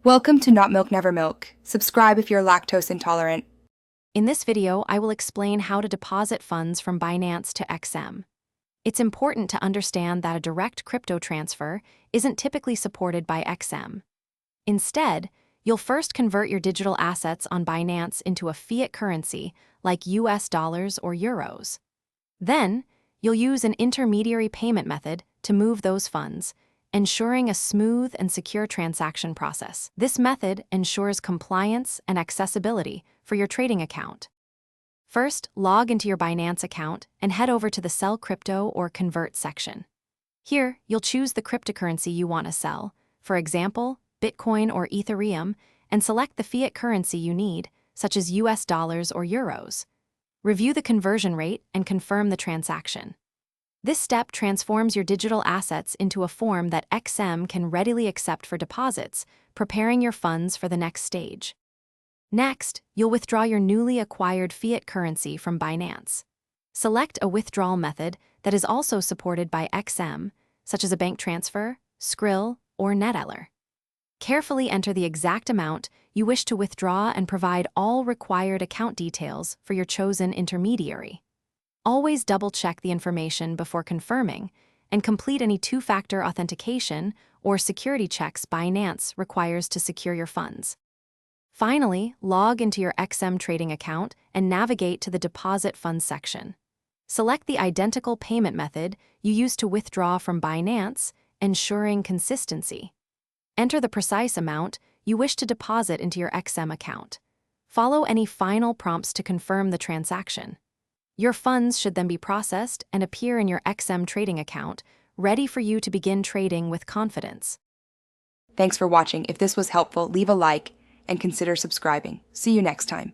Welcome to Not Milk Never Milk. Subscribe if you're lactose intolerant. In this video, I will explain how to deposit funds from Binance to XM. It's important to understand that a direct crypto transfer isn't typically supported by XM. Instead, you'll first convert your digital assets on Binance into a fiat currency like US dollars or euros. Then, you'll use an intermediary payment method to move those funds, ensuring a smooth and secure transaction process. This method ensures compliance and accessibility for your trading account. First, log into your Binance account and head over to the Sell Crypto or Convert section. Here, you'll choose the cryptocurrency you want to sell, for example, Bitcoin or Ethereum, and select the fiat currency you need, such as US dollars or euros. Review the conversion rate and confirm the transaction. This step transforms your digital assets into a form that XM can readily accept for deposits, preparing your funds for the next stage. Next, you'll withdraw your newly acquired fiat currency from Binance. Select a withdrawal method that is also supported by XM, such as a bank transfer, Skrill, or Neteller. Carefully enter the exact amount you wish to withdraw and provide all required account details for your chosen intermediary. Always double-check the information before confirming, and complete any two-factor authentication or security checks Binance requires to secure your funds. Finally, log into your XM trading account and navigate to the Deposit Funds section. Select the identical payment method you used to withdraw from Binance, ensuring consistency. Enter the precise amount you wish to deposit into your XM account. Follow any final prompts to confirm the transaction. Your funds should then be processed and appear in your XM trading account, ready for you to begin trading with confidence. Thanks for watching. If this was helpful, leave a like and consider subscribing. See you next time.